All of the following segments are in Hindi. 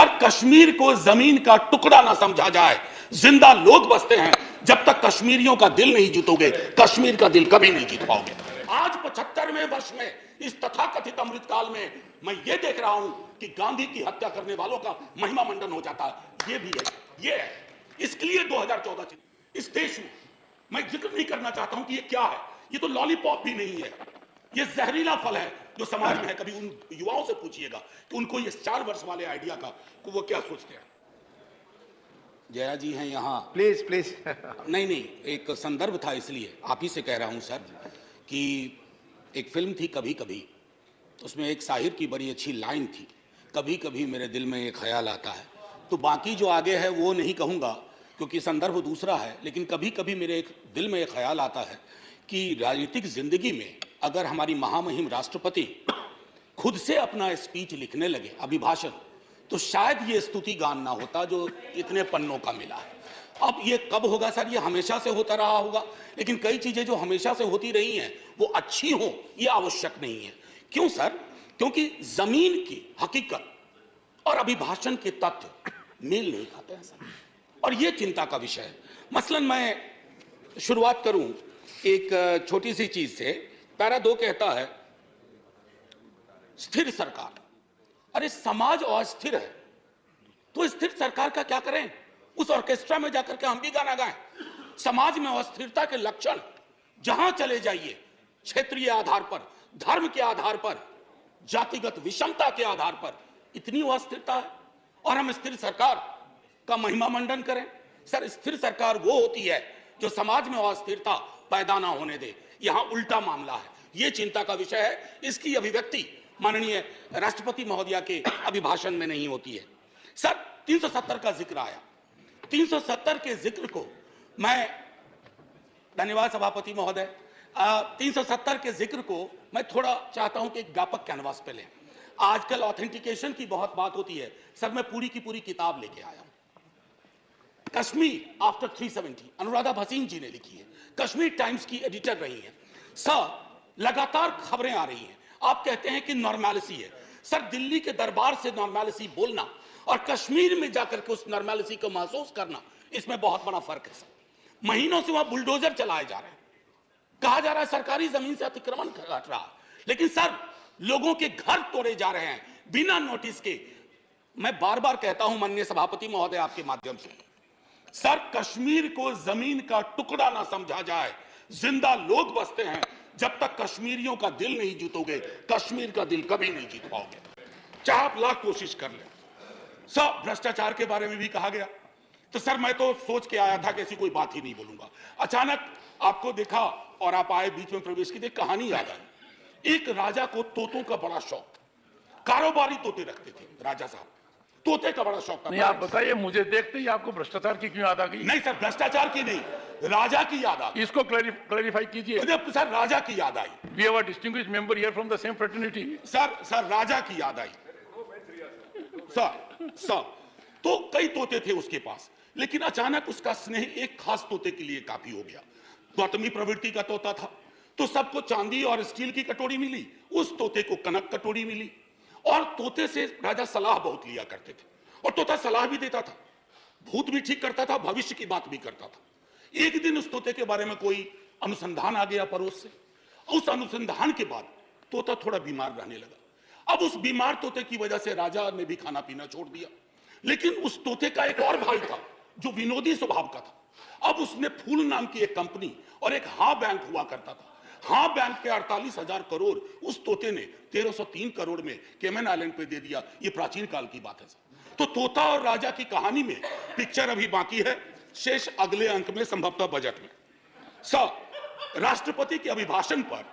सर, कश्मीर को जमीन का टुकड़ा ना समझा जाए। जिंदा लोग बसते हैं। जब तक कश्मीरियों का दिल नहीं जीतोगे, कश्मीर का दिल कभी नहीं जीत पाओगे। आज 75वें वर्ष में इस तथाकथित अमृतकाल में मैं ये देख रहा हूं कि गांधी की हत्या करने वालों का महिमा मंडन हो जाता है। ये भी है, ये है। इसके लिए 2014 इस देश में मैं जिक्र नहीं करना चाहता हूं कि ये क्या है। ये तो लॉलीपॉप भी नहीं है, ये जहरीला फल है जो समाज में है। कभी उन युवाओं से पूछिएगा कि उनको ये 4 वर्ष वाले आइडिया का वो क्या सोचते हैं। जया जी हैं यहाँ, प्लीज प्लीज। नहीं, एक संदर्भ था इसलिए आप ही से कह रहा हूं सर कि एक फिल्म थी कभी कभी, उसमें एक शाहिर की बड़ी अच्छी लाइन थी, कभी कभी मेरे दिल में एक ख्याल आता है। तो बाकी जो आगे है वो नहीं कहूँगा क्योंकि संदर्भ दूसरा है, लेकिन कभी कभी मेरे एक दिल में एक ख्याल आता है कि राजनीतिक जिंदगी में अगर हमारी महामहिम राष्ट्रपति खुद से अपना स्पीच लिखने लगे, अभिभाषण, तो शायद ये स्तुति गान ना होता जो इतने पन्नों का मिला है। अब ये कब होगा सर? ये हमेशा से होता रहा होगा, लेकिन कई चीजें जो हमेशा से होती रही हैं वो अच्छी हो ये आवश्यक नहीं है। क्यों सर? क्योंकि जमीन की हकीकत और अभिभाषण के तथ्य मेल नहीं खाते हैं सर, और ये चिंता का विषय है। मसलन मैं शुरुआत करूं एक छोटी सी चीज से। पैरा 2 कहता है स्थिर सरकार। अरे समाज अस्थिर है तो स्थिर सरकार का क्या करें? उस ऑर्केस्ट्रा में जाकर के हम भी गाना गाएं। समाज में अस्थिरता के लक्षण जहां चले जाइए, क्षेत्रीय आधार पर, धर्म के आधार पर, जातिगत विषमता के आधार पर इतनी अस्थिरता है और हम स्थिर सरकार का महिमा मंडन करें। सर, स्थिर सरकार वो होती है जो समाज में अस्थिरता पैदा ना होने दे। यहां उल्टा मामला है, ये चिंता का विषय है। इसकी अभिव्यक्ति माननीय राष्ट्रपति महोदया के अभिभाषण में नहीं होती है। सर, 370 का जिक्र आया। 370 के जिक्र को मैं, धन्यवाद सभापति महोदय, 370 के जिक्र को मैं थोड़ा चाहता हूं कि एक व्यापक कैनवास पे लें। आजकल ऑथेंटिकेशन की बहुत बात होती है। सर, मैं पूरी की पूरी किताब लेके आया हूं, कश्मीर आफ्टर 370, अनुराधा भसीन जी ने लिखी है, कश्मीर टाइम्स की एडिटर रही है। सर, लगातार खबरें आ रही हैं। आप कहते हैं कि नॉर्मैलिसी है। सर, दिल्ली के दरबार से नॉर्मैलिसी बोलना और कश्मीर में जाकर के उस नॉर्मैलिसी को महसूस करना, इसमें बहुत बड़ा फर्क है सर। महीनों से वहां बुलडोजर चलाए जा रहे हैं, कहा जा रहा है सरकारी जमीन से अतिक्रमण घट रहा है, लेकिन सर लोगों के घर तोड़े जा रहे हैं बिना नोटिस के। मैं बार बार कहता हूं माननीय सभापति महोदय आपके माध्यम से, सर, कश्मीर को जमीन का टुकड़ा ना समझा जाए। जिंदा लोग बसते हैं। जब तक कश्मीरियों का दिल नहीं जीतोगे, कश्मीर का दिल कभी नहीं जीत पाओगे, चाहे आप लाख कोशिश कर ले। सर, भ्रष्टाचार के बारे में भी कहा गया। तो सर, मैं तो सोच के आया था कि ऐसी कोई बात ही नहीं बोलूंगा। अचानक आपको देखा और आप आए, बीच में प्रवेश की, कहानी याद आई। एक राजा को तोतों का बड़ा शौक था, कारोबारी तोते रखते थे राजा साहब, तोते का बड़ा शौक था। नहीं, आप बताइए, मुझे देखते ही आपको भ्रष्टाचार की क्यों याद आ गई? नहीं सर, भ्रष्टाचार की नहीं, राजा की याद आ गई। इसको क्लैरिफाई कीजिए। मुझे सर राजा की याद आई। We have a distinguished member here from the same fraternity. Sir Raja की याद आई। सर तो कई तोते थे उसके पास, लेकिन अचानक उसका स्नेह एक खास तोते के लिए काफी हो गया। गौतमी प्रवृत्ति का तोता था, तो सबको चांदी और स्टील की कटोरी मिली, उस तोते को कनक कटोरी मिली। और तोते से राजा सलाह बहुत लिया करते थे, और तोता सलाह भी देता था, भूत भी ठीक करता था, भविष्य की बात भी करता था। एक दिन उस तोते के बारे में कोई अनुसंधान आ गया पड़ोस से। उस अनुसंधान के बाद तोता थोड़ा बीमार रहने लगा। अब उस बीमार तोते की वजह से राजा ने भी खाना पीना छोड़ दिया। लेकिन उस तोते का एक और भाई था जो विनोदी स्वभाव का था। अब उसने फूल नाम की एक कंपनी और एक हाँ बैंक हुआ करता था, हाँ बैंक के 48,000 करोड़ उस तोते ने 1303 करोड़ में केमन आइलैंड पे दे दिया। ये प्राचीन काल की बात है। तो तोता और राजा की कहानी में पिक्चर अभी बाकी है, शेष अगले अंक में, संभवतः बजट में। सर, राष्ट्रपति के अभिभाषण पर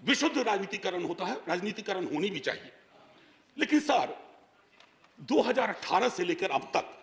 विशुद्ध राजनीतिकरण होता है, राजनीतिकरण होनी भी चाहिए। लेकिन सर, 2018 से लेकर अब तक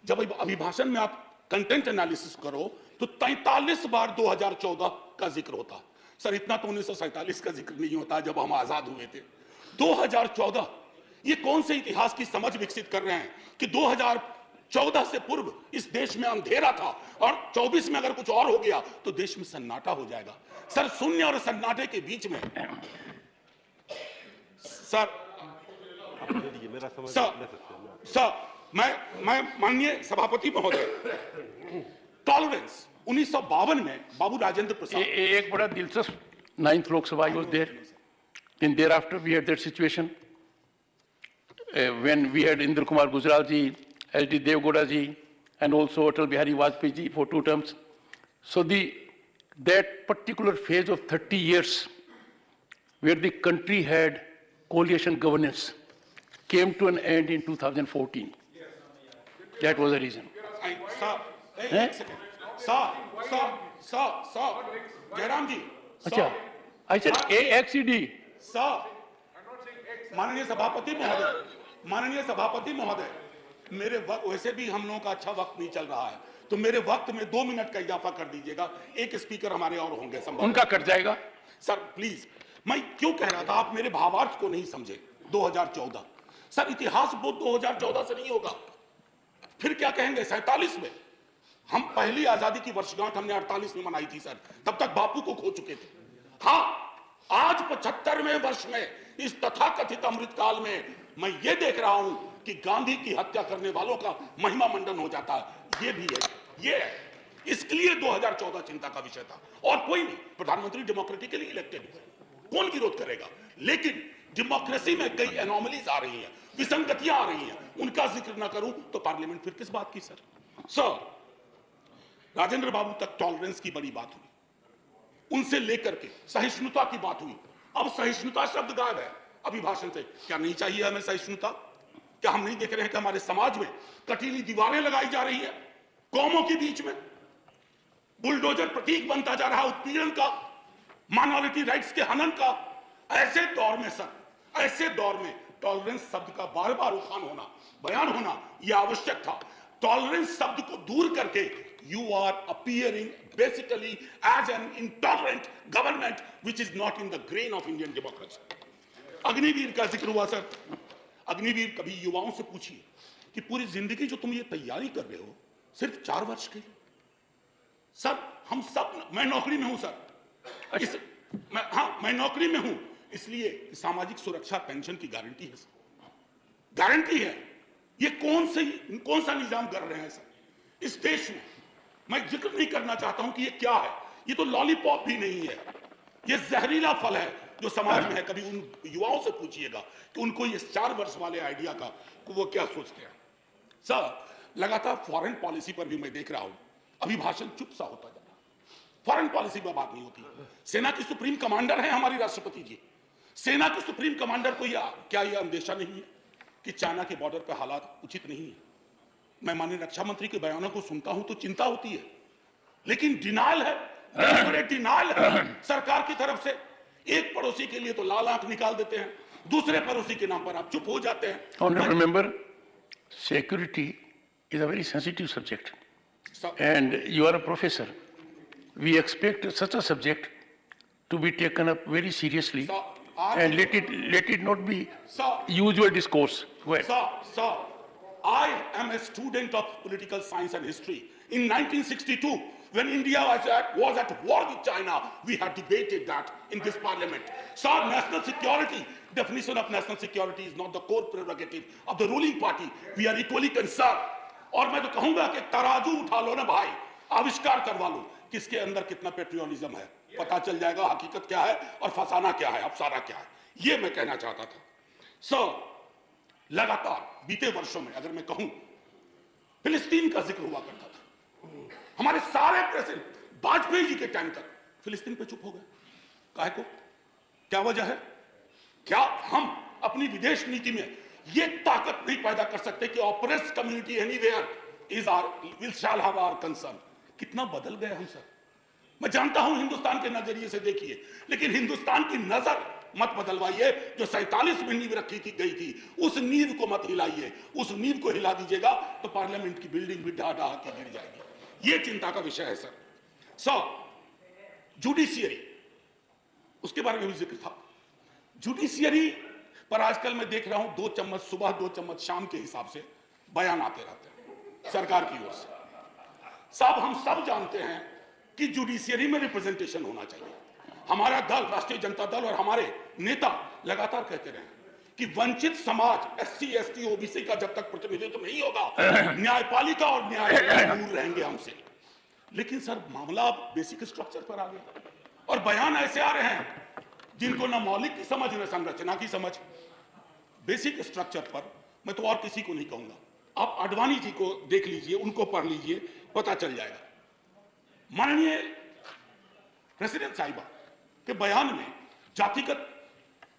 जब अभिभाषण में आप कंटेंट एनालिसिस करो तो 43 बार 2014 का जिक्र होता है। सर, इतना तो 1947 का जिक्र नहीं होता जब हम आजाद हुए थे। 2014, ये कौन से इतिहास की समझ विकसित कर रहे हैं कि 2014 से पूर्व इस देश में अंधेरा था और 24 में अगर कुछ और हो गया तो देश में सन्नाटा हो जाएगा। सर, शून्य और सन्नाटे के बीच में सर, मैं माननीय सभापति महोदय, टॉलरेंस 1952 में बाबू राजेंद्र प्रसाद एक बड़ा दिलचस्प 9th Lok Sabha I was there. Then thereafter we had that situation when we had Indra Kumar Gujral ji, H.D. Devgowda ji, and also Atal Bihari Vajpayee ji for 2 terms. So that particular phase of 30 years where the country had coalition governance came to an end in 2014. That was the reason. Sir, Jairam ji, अच्छा, I said AXED. सर, माननीय सभापति महोदय, मेरे वक्त वैसे भी हम लोगों का अच्छा वक्त नहीं चल रहा है, तो मेरे वक्त में 2 मिनट का इजाफा कर दीजिएगा। एक स्पीकर हमारे और होंगे, उनका कट जाएगा। सर प्लीज, मैं क्यों कह रहा था, आप मेरे भावार्थ को नहीं समझे। 2014 सर, इतिहास बोध 2014 से नहीं होगा, फिर क्या कहेंगे 47 में। हम पहली आजादी की वर्षगांठ हमने 48 में मनाई थी सर, तब तक बापू को खो चुके थे। हाँ, आज 75वें वर्ष में इस तथाकथित अमृतकाल में मैं ये देख रहा हूं कि गांधी की हत्या करने वालों का महिमा मंडन हो जाता है। ये भी है, ये है। इसके लिए 2014 चिंता का विषय था। और कोई नहीं, प्रधानमंत्री डेमोक्रेटिकली इलेक्टेड है, कौन विरोध करेगा। लेकिन डेमोक्रेसी में कई एनोमलीज आ रही हैं, विसंगतियां आ रही हैं, उनका जिक्र ना करूं तो पार्लियामेंट फिर किस बात की। सर, राजेंद्र बाबू तक टॉलरेंस की बड़ी बात हुई, उनसे लेकर के सहिष्णुता की बात हुई। अब सहिष्णुता शब्द गायब है अभिभाषण से। क्या नहीं चाहिए हमें सहिष्णुता? क्या हम नहीं देख रहे हैं कि हमारे समाज में कटीली दीवारें लगाई जा रही है कौमों के बीच में? बुलडोजर प्रतीक बनता जा रहा है उत्पीड़न का, माइनॉरिटी राइट्स के हनन का। ऐसे दौर में सर, ऐसे दौर में टॉलरेंस शब्द का बार बार उठान होना, बयान होना यह आवश्यक था। टॉलरेंस शब्द को दूर करके you are appearing basically as an intolerant government which is not in the grain of Indian democracy. Agniveer का जिक्र हुआ सर। अग्निवीर, कभी युवाओं से पूछिए कि पूरी जिंदगी जो तुम ये तैयारी कर रहे हो सिर्फ 4 वर्ष के लिए। सर, हम सब, मैं नौकरी में हूं सर, मैं नौकरी में हूं, इसलिए सामाजिक सुरक्षा पेंशन की गारंटी है सर, गारंटी है। ये कौन सा निजाम कर रहे हैं सर इस देश में? मैं जिक्र नहीं करना चाहता हूं कि ये क्या है। ये तो लॉलीपॉप भी नहीं है, ये जहरीला फल है जो समाज में है। कभी उन युवाओं से पूछिएगा कि उनको ये 4 वर्ष वाले आइडिया का वो क्या सोचते हैं। सर, लगातार फॉरेन पॉलिसी पर भी मैं देख रहा हूं अभिभाषण चुप सा होता जा रहा है। फॉरेन पॉलिसी पर बात नहीं होती। सेना की सुप्रीम कमांडर है हमारी राष्ट्रपति जी। सेना के सुप्रीम कमांडर को क्या यह अंदेशा नहीं है कि चाइना के बॉर्डर पर हालात उचित नहीं है? मैं माननीय रक्षा मंत्री के बयानों को सुनता हूं तो चिंता होती है, लेकिन डिनायल है, डिनायल है सरकार की तरफ से। एक पड़ोसी के लिए तो लाल आंख निकाल देते हैं, दूसरे पड़ोसी के नाम पर आप चुप हो जाते हैं। Honorable member, security is a very sensitive subject, and you are a professor. We expect such a subject to be taken up very seriously, and let it not be usual discourse. Sir, I am a student of political science and history. In 1962, when India was at war with China, we had debated that in this parliament. So national security, definition of national security is not the core prerogative of the ruling party. We are equally concerned. और मैं तो कहूंगा कि तराजू उठा लो ना भाई, आविष्कार करवा लो किसके अंदर कितना पेट्रियोटिज्म है, पता चल जाएगा हकीकत क्या है और फसाना क्या है, अफसाना क्या है। ये मैं कहना चाहता था। सर, लगातार बीते वर्षों में अगर मैं कहूं, फिलिस्तीन का जिक्र हुआ करता था। हमारे सारे प्रेसिडेंट वाजपेयी जी के टाइम तक फिलिस्तीन पे चुप हो गए। काहे को? क्या वजह है? क्या हम अपनी विदेश नीति में ये ताकत नहीं पैदा कर सकते कि oppressed community anywhere is will shall have our concern? कितना बदल गए हम सर। मैं जानता हूं हिंदुस्तान के नजरिए से देखिए, लेकिन हिंदुस्तान की नजर मत बदलवाइए। जो 47 में नींव रखी गई थी उस नींव को मत हिलाइए। उस नींव को हिला दीजिएगा तो पार्लियामेंट की बिल्डिंग भी ढा ढा के गिर जाएगी। ये चिंता का विषय है सर। जुडिशियरी, उसके बारे में भी जिक्र था। जुडिशियरी पर आजकल मैं देख रहा हूं 2 चम्मच सुबह 2 चम्मच शाम के हिसाब से बयान आते रहते हैं सरकार की ओर से। साहब, हम सब जानते हैं कि जुडिशियरी में रिप्रेजेंटेशन होना चाहिए। हमारा दल, राष्ट्रीय जनता दल और हमारे नेता लगातार कहते रहे कि वंचित समाज एससी एसटी ओबीसी का जब तक प्रतिनिधित्व नहीं होगा न्यायपालिका और न्यायालय दूर रहेंगे हमसे। लेकिन सर मामला अब बेसिक स्ट्रक्चर पर आ गया और बयान ऐसे आ रहे हैं जिनको न मौलिक की समझ न संरचना की समझ। बेसिक स्ट्रक्चर पर मैं तो और किसी को नहीं कहूंगा, आप आडवाणी जी को देख लीजिए, उनको पढ़ लीजिए, पता चल जाएगा। माननीय प्रेसिडेंट साहिबा के बयान में जातिगत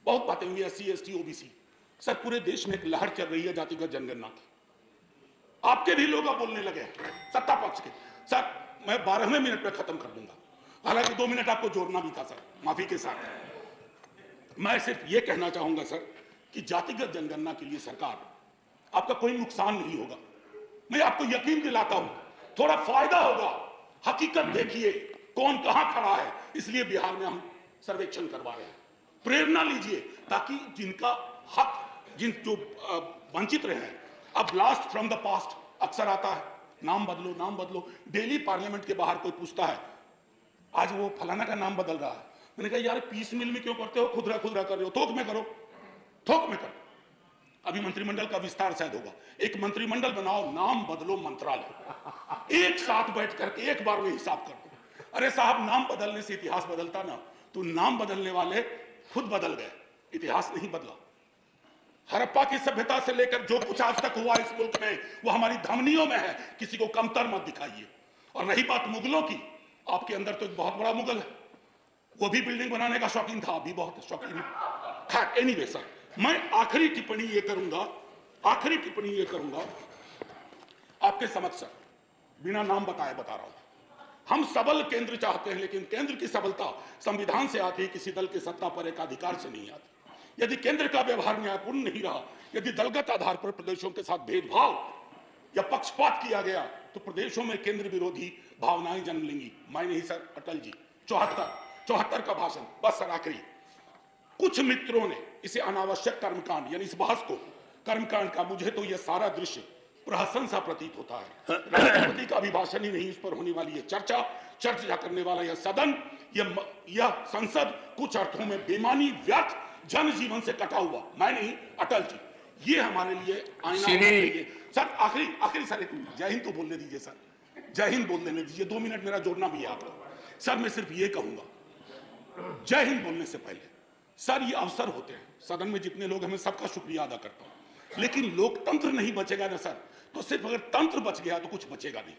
बहुत बातें हुई, एससी एसटी ओबीसी। सर पूरे देश में एक लहर चल रही है जातिगत जनगणना की, आपके भी लोग अब बोलने लगे सत्ता पक्ष के। सर मैं 12वें मिनट में खत्म कर दूंगा, हालांकि 2 मिनट आपको जोड़ना भी था सर, माफी के साथ। मैं सिर्फ ये कहना चाहूंगा सर कि जातिगत जनगणना के लिए सरकार, आपका कोई नुकसान नहीं होगा, मैं आपको यकीन दिलाता हूं, थोड़ा फायदा होगा। हकीकत देखिए कौन कहां खड़ा है, इसलिए बिहार में हम सर्वेक्षण करवा रहे हैं। प्रेरणा लीजिए ताकि जिनका हक, जिन जो वंचित रहे हैं, अब ब्लास्ट फ्रॉम द पास्ट अक्सर आता है, नाम बदलो नाम बदलो। डेली पार्लियामेंट के बाहर कोई पूछता है आज वो फलाना का नाम बदल रहा है, मैंने कहा यार पीस मिल में क्यों करते हो, खुदरा खुदरा कर रहे हो, थोक में करो, थोक में करो। अभी मंत्रिमंडल का विस्तार शायद होगा, एक मंत्रिमंडल बनाओ, नाम बदलो मंत्रालय, एक साथ बैठ करके एक बार में हिसाब कर दो। अरे साहब नाम बदलने से इतिहास बदलता ना, तो नाम बदलने वाले खुद बदल गए, इतिहास नहीं बदला। हड़प्पा की सभ्यता से लेकर जो कुछ आज तक हुआ इस मुल्क में वो हमारी धमनियों में है, किसी को कमतर मत दिखाइए। और रही बात मुगलों की, आपके अंदर तो एक बहुत बड़ा मुगल है, वो भी बिल्डिंग बनाने का शौकीन था, अभी बहुत शौकीन है। एनीवे सर, मैं आखिरी टिप्पणी ये करूंगा आपके समक्ष सर, बिना नाम बताए बता रहा हूं। हम सबल केंद्र चाहते हैं, लेकिन केंद्र की सबलता संविधान से आती है, किसी दल के सत्ता पर एक अधिकार से नहीं आती। यदि केंद्र का व्यवहार न्यायपूर्ण नहीं रहा, यदि दलगत आधार पर प्रदेशों के साथ भेदभाव या पक्षपात किया गया, तो प्रदेशों में केंद्र विरोधी भावनाएं जन्म लेंगी। मैं नहीं सर, अटल जी 74 का भाषण, बस सर आखिरी। कुछ मित्रों ने इसे अनावश्यक कर्मकांड, यानी इस बहस को कर्मकांड का, मुझे तो यह सारा दृश्य प्रहसन सा प्रतीत होता है। राष्ट्रपति का अभिभाषण ही नहीं, इस पर होने वाली यह चर्चा करने वाला यह सदन, यह संसद कुछ अर्थों में बेमानी, व्यर्थ, जनजीवन से कटा हुआ। मैं नहीं, अटल जी, ये हमारे लिए आईना होना चाहिए। सर आखिरी सर, जय हिंद तो बोलने दीजिए सर, जय हिंद बोल देने दीजिए, 2 मिनट मेरा जोड़ना भी है आपको। सर मैं सिर्फ ये कहूंगा, जय हिंद बोलने से पहले सर ये अवसर होते हैं, सदन में जितने लोग हैं मैं सबका शुक्रिया अदा करता हूं, लेकिन लोकतंत्र नहीं बचेगा ना सर, तो सिर्फ अगर तंत्र बच गया तो कुछ बचेगा नहीं।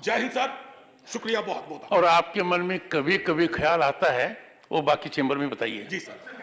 जय हिंद सर, शुक्रिया बहुत बहुत। और आपके मन में कभी कभी ख्याल आता है वो बाकी चेंबर में बताइए। जी सर।